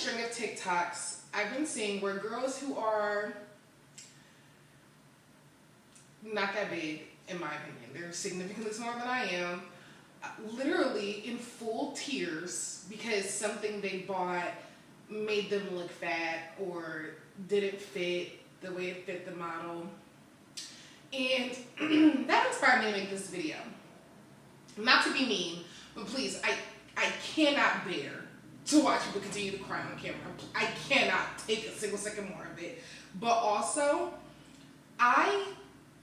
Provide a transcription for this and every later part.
string of TikToks I've been seeing where girls who are not that big, in my opinion, they're significantly smaller than I am, literally in full tears because something they bought made them look fat or didn't fit the way it fit the model. And that inspired me to make this video. Not to be mean, but please, I cannot bear to watch people continue to cry on camera. I cannot take a single second more of it. But also, I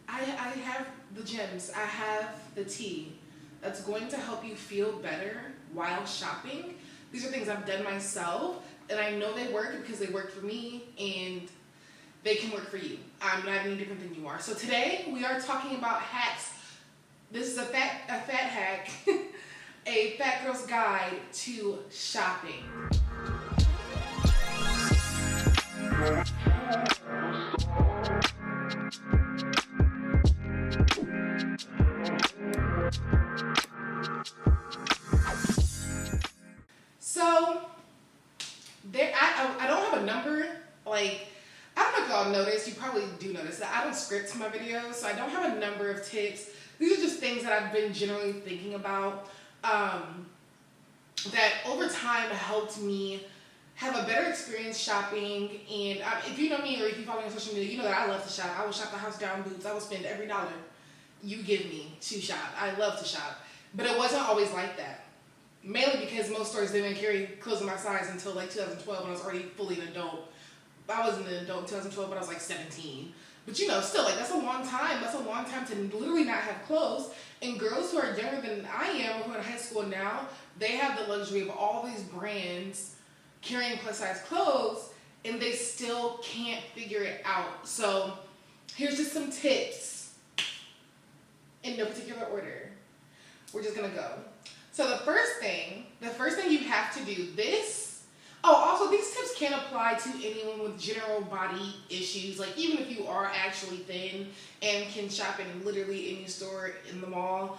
have the gems, I have the tea that's going to help you feel better while shopping. These are things I've done myself, and I know they work because they work for me, and they can work for you. I'm not any different than you are. So today we are talking about hacks. This is a fat hack, a fat girl's guide to shopping. So I don't have a number. Like, I don't know if y'all noticed, you probably do notice that I don't script my videos, so I don't have a number of tips. These are just things that I've been generally thinking about that over time helped me have a better experience shopping. And if you know me or if you follow me on social media, you know that I love to shop. I will shop the house down boots. I will spend every dollar you give me to shop. I love to shop. But it wasn't always like that. Mainly because most stores didn't carry clothes of my size until like 2012 when I was already fully an adult. I wasn't an adult in 2012, but I was like 17. But you know, still, like, that's a long time. That's a long time to literally not have clothes. And girls who are younger than I am, who are in high school now, they have the luxury of all these brands carrying plus size clothes, and they still can't figure it out. So here's just some tips in no particular order. We're just gonna go. So the first thing you have to do also these tips can apply to anyone with general body issues, like even if you are actually thin and can shop in literally any store in the mall.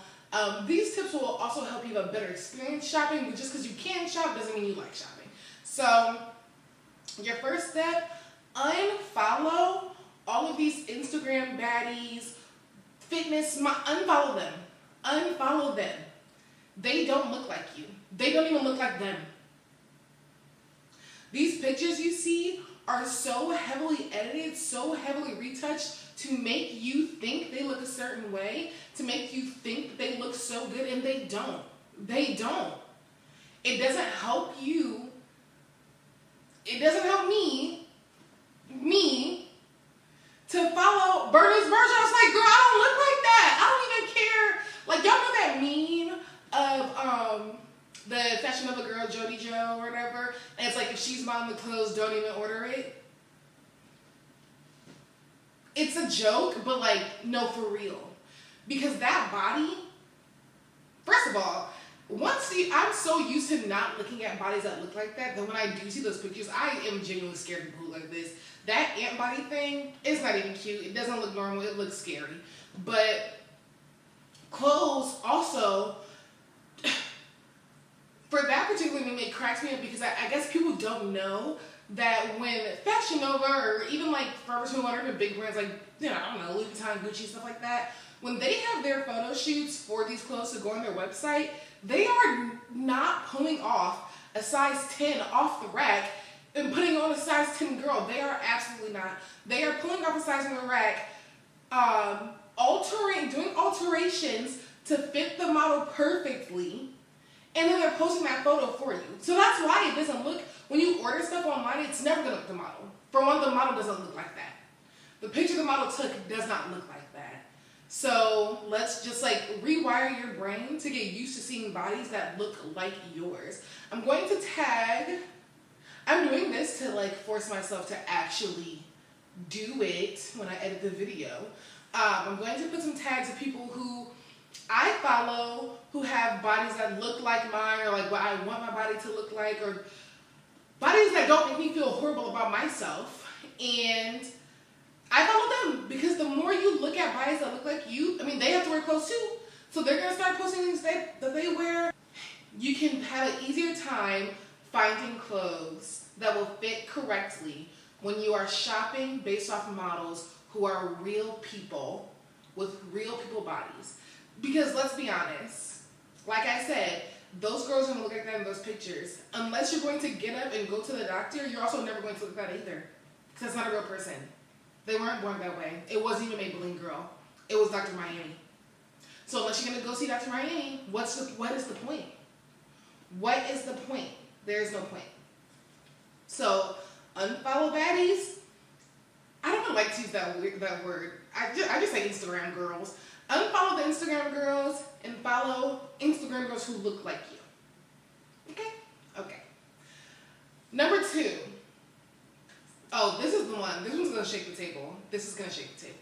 These tips will also help you have a better experience shopping, but just because you can shop doesn't mean you like shopping. So your first step, unfollow all of these Instagram baddies, unfollow them. Unfollow them. They don't look like you. They don't even look like them. These pictures you see are so heavily edited, so heavily retouched to make you think they look a certain way, to make you think they look so good, and they don't. They don't. It doesn't help you. It doesn't help me to follow Bernice Burch. I was like, girl, I don't look like that. I don't even care. Like, y'all know that meme of the Fashion Nova girl, Jody Joe, or whatever, and it's like, if she's modeling the clothes, don't even order it. It's a joke, but like, no, for real. Because that body, first of all, I'm so used to not looking at bodies that look like that when I do see those pictures, I am genuinely scared of people like this. That ant body thing is not even cute. It doesn't look normal. It looks scary. But clothes also, for that particular meme, it cracks me up because I guess people don't know that when Fashion Nova or even like Forever 21 or even big brands like, you know, I don't know, Louis Vuitton, Gucci, stuff like that, when they have their photo shoots for these clothes to go on their website, they are not pulling off a size 10 off the rack and putting on a size 10 girl. They are absolutely not. They are pulling off a size in the rack, doing alterations to fit the model perfectly, and then they're posting that photo for you. So that's why it doesn't look, when you order stuff online, it's never gonna look the model. For one, the model doesn't look like that. The picture the model took does not look like that. So let's just like rewire your brain to get used to seeing bodies that look like yours. I'm doing this to like force myself to actually do it when I edit the video. I'm going to put some tags of people who I follow who have bodies that look like mine, or like what I want my body to look like, or bodies that don't make me feel horrible about myself. And I follow them because the more you look at bodies that look like you, I mean, they have to wear clothes too. So they're going to start posting things that they wear. You can have an easier time finding clothes that will fit correctly when you are shopping based off models who are real people with real people bodies. Because let's be honest, like I said, those girls are going to look like that in those pictures. Unless you're going to get up and go to the doctor, you're also never going to look like that either. Because that's not a real person. They weren't born that way. It wasn't even Maybelline Girl. It was Dr. Miami. So unless you're going to go see Dr. Miami, what is the point? What is the point? There is no point. So unfollow baddies. I don't like to use that word. I just say Instagram girls. Unfollow the Instagram girls and follow Instagram girls who look like you. Okay? Okay. Number 2. Oh, this is the one. This one's going to shake the table. This is going to shake the table.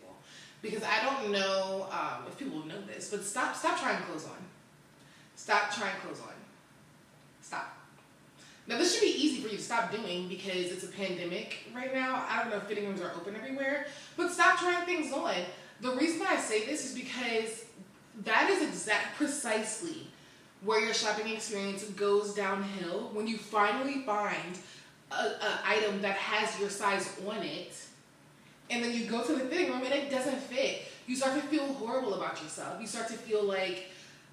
Because I don't know if people know this, but stop trying clothes on. Stop trying clothes on. Stop. Now, this should be easy for you to stop doing because it's a pandemic right now. I don't know if fitting rooms are open everywhere, but stop trying things on. The reason I say this is because that is precisely where your shopping experience goes downhill when you finally find an item that has your size on it, and then you go to the fitting room and it doesn't fit. You start to feel horrible about yourself. You start to feel like,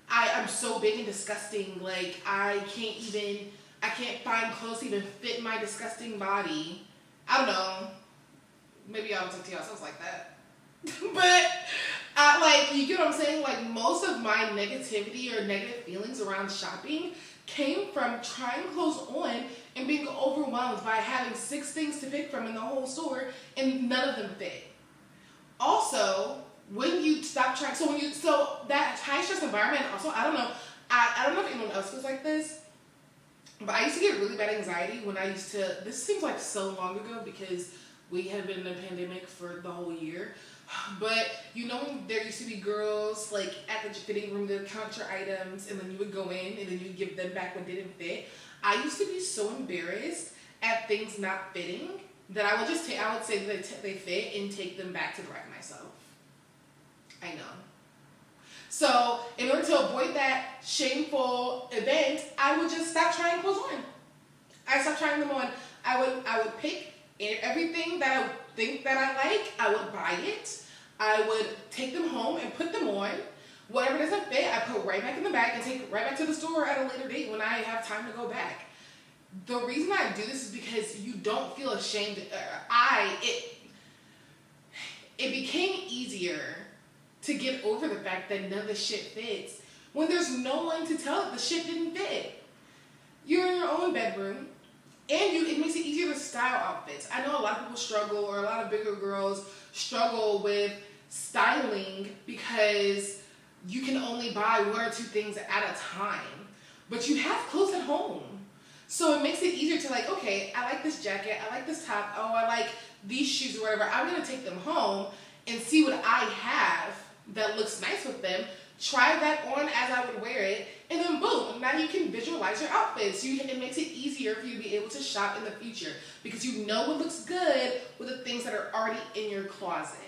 I'm so big and disgusting, like I can't find clothes to even fit my disgusting body. I don't know. Maybe I'll talk to y'all something like that. But you get what I'm saying? Like, most of my negativity or negative feelings around shopping came from trying clothes on and being overwhelmed by having 6 things to pick from in the whole store and none of them fit. Also, when you stop trying, so that high stress environment also, I don't know if anyone else feels like this, but I used to get really bad anxiety when I used to, this seems like so long ago because we had been in a pandemic for the whole year, but you know when there used to be girls like at the fitting room that count your items and then you would go in and then you would give them back what didn't fit. I used to be so embarrassed at things not fitting that I would say that they fit and take them back to correct myself. I know. So in order to avoid that shameful event, I would just stop trying clothes on. I stopped trying them on. I would pick everything that I think that I like. I would buy it. I would take them home and put them on. Whatever doesn't fit, I put right back in the bag and take it right back to the store at a later date when I have time to go back. The reason I do this is because you don't feel ashamed. It became easier to get over the fact that none of the shit fits when there's no one to tell that the shit didn't fit. You're in your own bedroom, and it makes it easier to style outfits. I know a lot of people struggle, or a lot of bigger girls struggle with styling because you can only buy 1 or 2 things at a time, but you have clothes at home. So it makes it easier to like, okay, I like this jacket, I like this top, oh, I like these shoes or whatever. I'm gonna take them home and see what I have that looks nice with them, try that on as I would wear it, and then boom, now you can visualize your outfits. It makes it easier for you to be able to shop in the future because you know what looks good with the things that are already in your closet.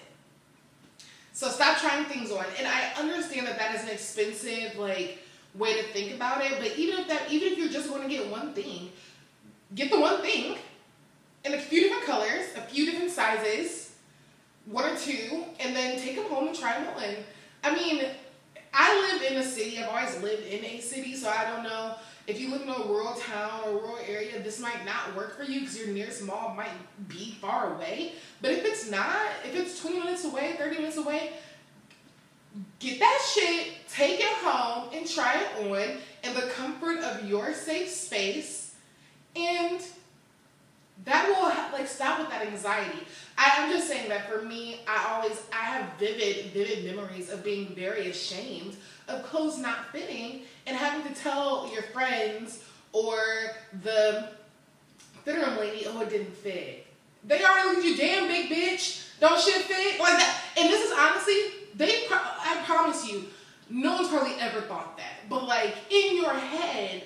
So stop trying things on. And I understand that is an expensive way to think about it, but even if you're just going to get one thing, get the one thing in a few different colors, a few different sizes, 1 or 2, and then take them home and try them on. I mean, I live in a city. I've always lived in a city, so I don't know if you live in a rural town or rural area, this might not work for you because your nearest mall might be far away. But if it's not, if it's 20 minutes away, 30 minutes away, get that shit, take it home, and try it on in the comfort of your safe space, and that will stop with that anxiety. I'm just saying that for me, I have vivid memories of being very ashamed of clothes not fitting and having to tell your friends or the fitter room lady, oh, it didn't fit. They already looked at you, damn big bitch, don't shit fit? Like that. And this is honestly, I promise you, no one's probably ever thought that. But in your head,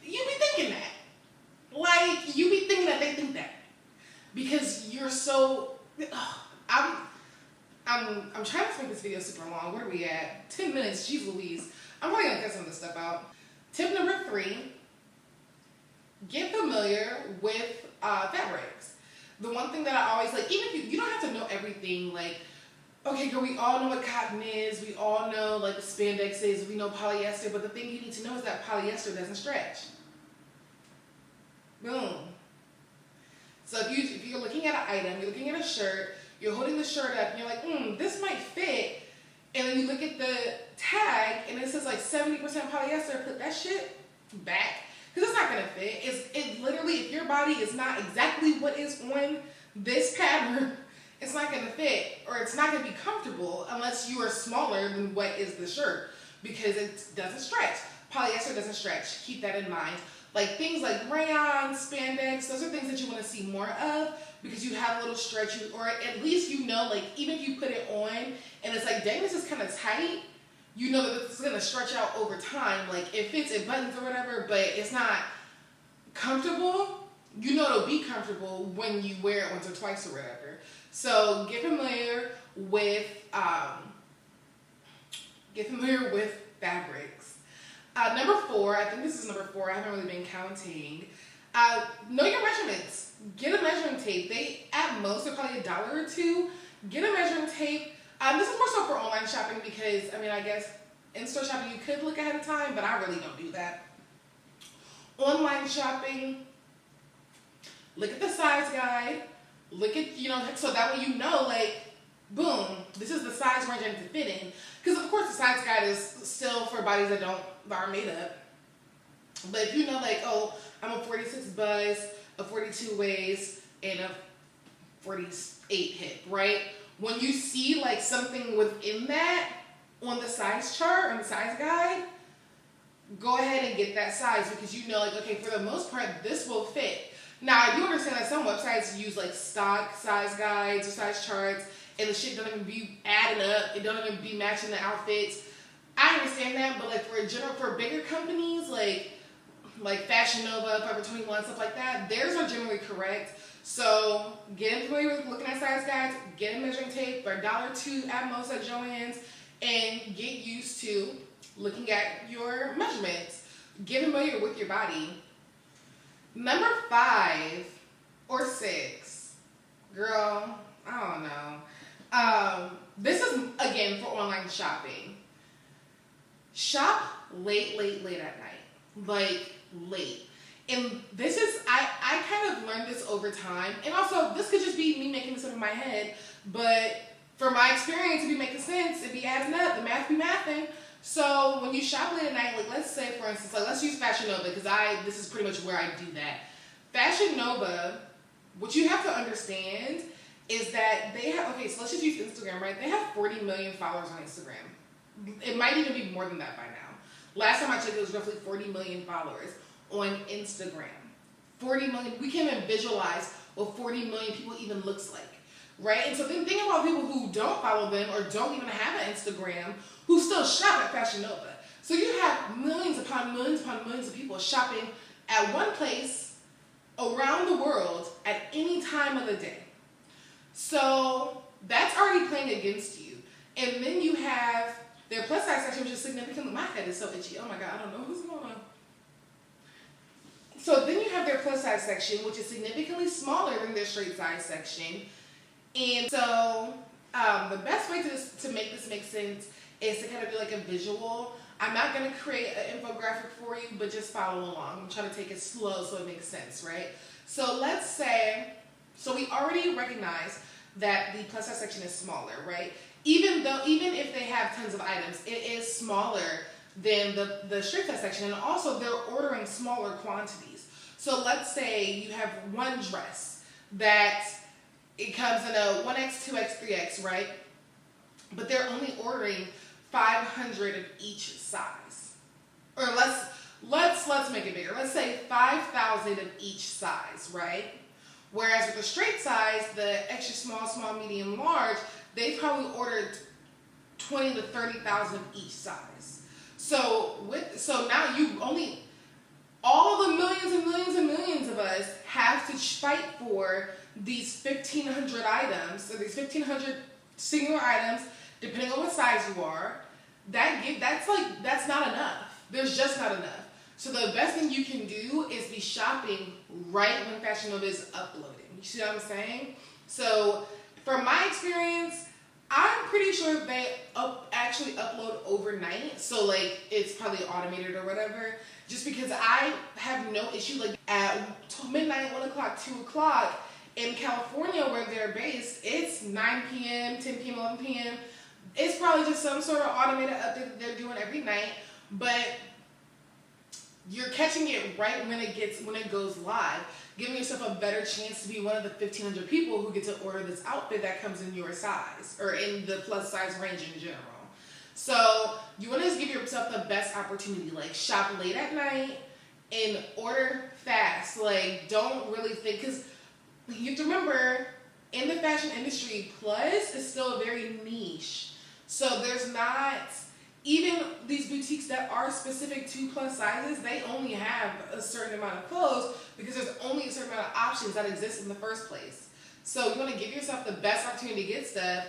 you be thinking that. You be thinking that they think that. Because you're so, I'm trying to make this video super long. Where are we at? 10 minutes, jeez Louise. I'm probably gonna cut some of this stuff out. Tip number 3, get familiar with fabrics. The one thing that I always like, even if you don't have to know everything, like, okay, girl, we all know what cotton is, we all know like what spandex is, we know polyester, but the thing you need to know is that polyester doesn't stretch. Boom. So if you're looking at an item, you're looking at a shirt, you're holding the shirt up, and you're like, this might fit, and then you look at the tag, and it says like 70% polyester, put that shit back, because it's not going to fit. It literally, if your body is not exactly what is on this pattern, it's not going to fit, or it's not going to be comfortable unless you are smaller than what is the shirt, because it doesn't stretch. Polyester doesn't stretch. Keep that in mind. Like things like rayon, spandex, those are things that you want to see more of, because you have a little stretch, or at least you know, like even if you put it on and it's like, dang, this is kind of tight, you know that it's going to stretch out over time. Like it fits, it buttons or whatever, but it's not comfortable. You know it'll be comfortable when you wear it once or twice or whatever. So get familiar with fabrics. Number 4, I think this is number 4. I haven't really been counting. Know your measurements. Get a measuring tape. They at most are probably $1 or $2. Get a measuring tape. This is more so for online shopping, because I mean, I guess in-store shopping you could look ahead of time, but I really don't do that. Online shopping, look at the size guide. Look at, so that way you know, like, boom, this is the size range I need to fit in. Because of course the size guide is still for bodies that are made up. But if you know, like, oh, I'm a 46 bust, a 42 waist, and a 48 hip, right? When you see like something within that on the size chart, on the size guide, go ahead and get that size, because you know, like, okay, for the most part, this will fit. Now, I do understand that some websites use like stock size guides or size charts, and the shit don't even be adding up. It don't even be matching the outfits. I understand that, but like for bigger companies like Fashion Nova, Forever 21, stuff like that, theirs are generally correct. So get familiar with looking at size guides, get a measuring tape for $1 or $2 at most at Joann's, and get used to looking at your measurements. Get familiar with your body. Number 5 or 6, girl, I don't know. This is, again, for online shopping. Shop late at night. Like, late. And this is, I kind of learned this over time. And also, this could just be me making this up in my head. But for my experience, it'd be making sense. It'd be adding up. The math be mathing. So when you shop late at night, like let's say, for instance, like let's use Fashion Nova, because this is pretty much where I do that. Fashion Nova, what you have to understand is that they have, okay, so let's just use Instagram, right? They have 40 million followers on Instagram. It might even be more than that by now. Last time I checked, it was roughly 40 million followers on Instagram. 40 million, we can't even visualize what 40 million people even looks like, right? And so then think about people who don't follow them or don't even have an Instagram, who still shop at Fashion Nova. So you have millions upon millions of people shopping at one place around the world at any time of the day. So that's already playing against you. And then you have their plus size section, which is significantly, my head is so itchy. Oh my God, I don't know what's going on. So then you have their plus size section, which is significantly smaller than their straight size section. And so the best way to make this make sense is to kind of do like a visual. I'm not going to create an infographic for you, but just follow along. I'm trying to take it slow so it makes sense, right? So let's say, so we already recognize that the plus size section is smaller, right? Even if they have tons of items, it is smaller than the straight size section, and also they're ordering smaller quantities. So let's say you have one dress that it comes in a 1X, 2X, 3X, right? But they're only ordering 500 of each size. Or let's make it bigger. Let's say 5,000 of each size, right? Whereas with the straight size, the extra small, small, medium, large, they probably ordered 20 to 30,000 each size. So now you only, all the millions and millions and millions of us have to fight for these 1,500 items, or these 1,500 singular items, depending on what size you are. That's not enough. There's just not enough. So the best thing you can do is be shopping right when Fashion Nova is uploading. You see what I'm saying? So from my experience, I'm pretty sure they actually upload overnight. So like it's probably automated or whatever. Just because I have no issue like at midnight, 1 o'clock, 2 o'clock in California where they're based, it's 9 p.m., 10 p.m., 11 p.m. It's probably just some sort of automated update that they're doing every night. But you're catching it right when it goes live, giving yourself a better chance to be one of the 1,500 people who get to order this outfit that comes in your size or in the plus size range in general. So you want to just give yourself the best opportunity, like shop late at night and order fast. Like don't really think, because you have to remember in the fashion industry, plus is still very niche. So there's not, even these boutiques that are specific to plus sizes, they only have a certain amount of clothes because there's only a certain amount of options that exist in the first place. So you want to give yourself the best opportunity to get stuff.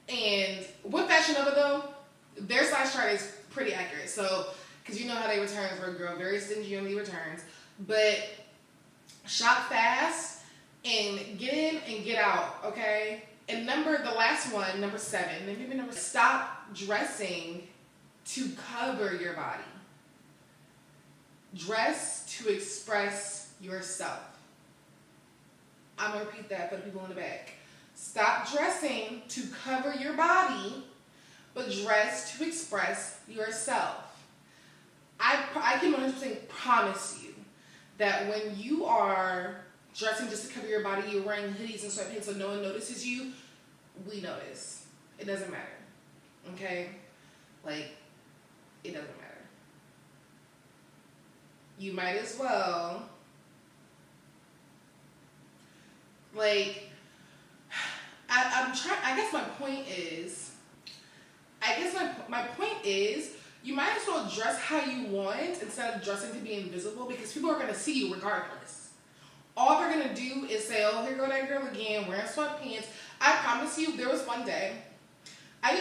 And with Fashion Nova though, their size chart is pretty accurate. So, because you know how they returns were, girl, very stingy on the returns. But shop fast and get in and get out, okay? And the last one, number 7, maybe stop dressing to cover your body. Dress to express yourself. I'm gonna repeat that for the people in the back. Stop dressing to cover your body, but dress to express yourself. I can 100% promise you that when you are dressing just to cover your body, you're wearing hoodies and sweatpants so no one notices you, we notice. It doesn't matter. Okay? Like, it doesn't matter. You might as well, like, I guess my point is, you might as well dress how you want instead of dressing to be invisible, because people are going to see you regardless. All they're going to do is say, oh, here go that girl again, wearing sweatpants. I promise you, there was one day, I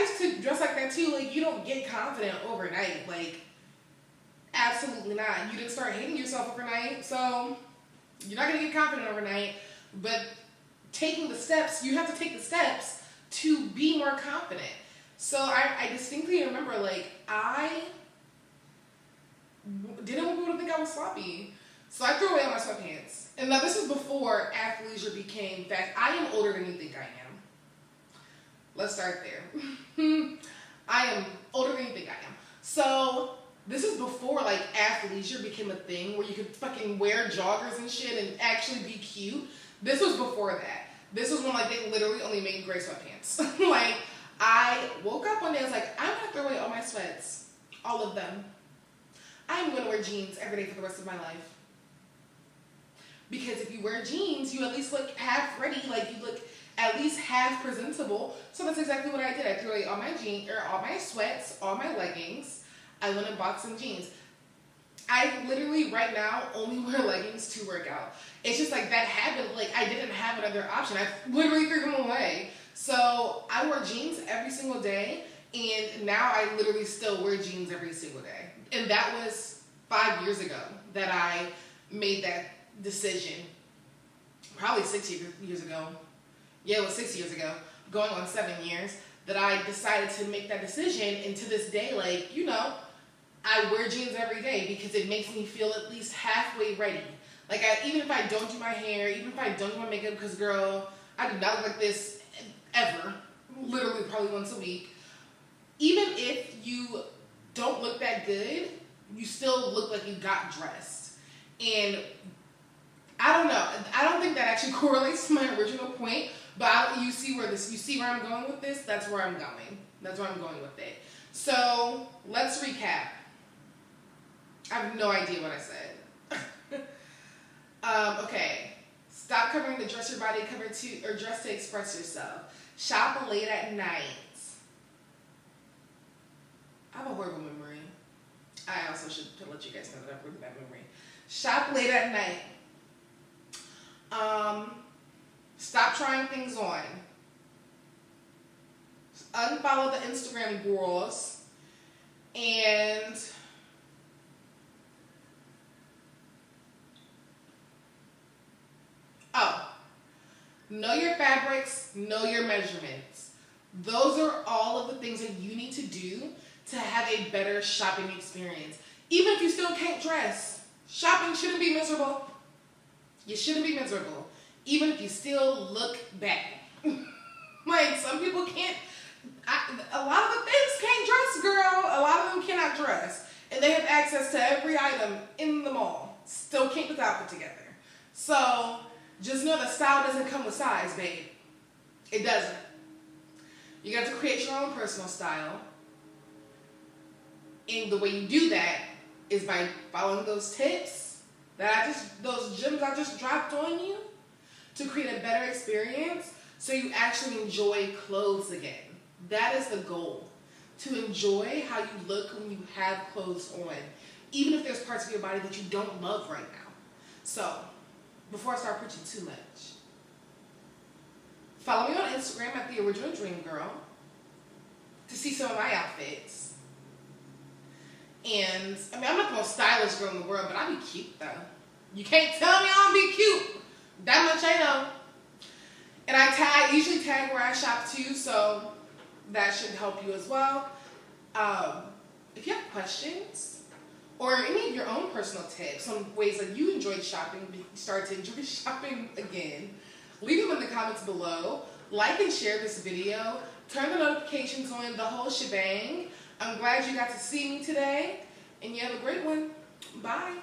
used to dress like that too. Like, you don't get confident overnight. Like, absolutely not. You didn't start hating yourself overnight, so you're not going to get confident overnight. But taking the steps, you have to take the steps to be more confident. So I distinctly remember, like, I didn't want people to think I was sloppy. So I threw away all my sweatpants. And now this is before athleisure became fast. I am older than you think I am. Let's start there. I am older than you think I am. So this is before like athleisure became a thing where you could fucking wear joggers and shit and actually be cute. This was before that. This was when like they literally only made gray sweatpants. Like I woke up one day, I was like, I'm gonna throw away all my sweats. All of them. I'm gonna wear jeans every day for the rest of my life. Because if you wear jeans, you at least look half ready, like you look at least half presentable. So that's exactly what I did. I threw away all my jeans, or all my sweats, all my leggings. I went and bought some jeans. I literally right now only wear leggings to work out. It's just like that habit, like I didn't have another option. I literally threw them away. So I wore jeans every single day, and now I literally still wear jeans every single day. And that was 5 years ago that I made that decision. Probably 6 years ago. Yeah, it was 6 years ago, going on 7 years, that I decided to make that decision. And to this day, like, you know, I wear jeans every day because it makes me feel at least halfway ready. Like, even if I don't do my hair, even if I don't do my makeup, because, girl, I do not look like this ever. Literally, probably once a week. Even if you don't look that good, you still look like you got dressed. And I don't know. I don't think that actually correlates to my original point. But you see where I'm going with this? That's where I'm going. That's where I'm going with it. So let's recap. I have no idea what I said. Okay. Stop covering to dress your body, dress to express yourself. Shop late at night. I have a horrible memory. I also should let you guys know that I have really bad memory. Shop late at night. Stop trying things on. Unfollow the Instagram girls. And Know your fabrics, know your measurements. Those are all of the things that you need to do to have a better shopping experience. Even if you still can't dress, shopping shouldn't be miserable. You shouldn't be miserable. Even if you still look bad. Like, some people can't, a lot of the things can't dress, girl. A lot of them cannot dress. And they have access to every item in the mall. Still can't put the outfit together. So, just know that style doesn't come with size, babe. It doesn't. You got to create your own personal style. And the way you do that is by following those tips those gems I just dropped on you to create a better experience so you actually enjoy clothes again. That is the goal. To enjoy how you look when you have clothes on, even if there's parts of your body that you don't love right now. So, before I start preaching too much, follow me on Instagram at The Original Dream Girl to see some of my outfits. And, I mean, I'm not the most stylish girl in the world, but I be cute, though. You can't tell me I don't be cute. That much I know. And I usually tag where I shop, too, so that should help you as well. If you have questions, or any of your own personal tips, some ways that you enjoyed shopping, start to enjoy shopping again, leave them in the comments below. Like and share this video. Turn the notifications on, the whole shebang. I'm glad you got to see me today, and you have a great one. Bye.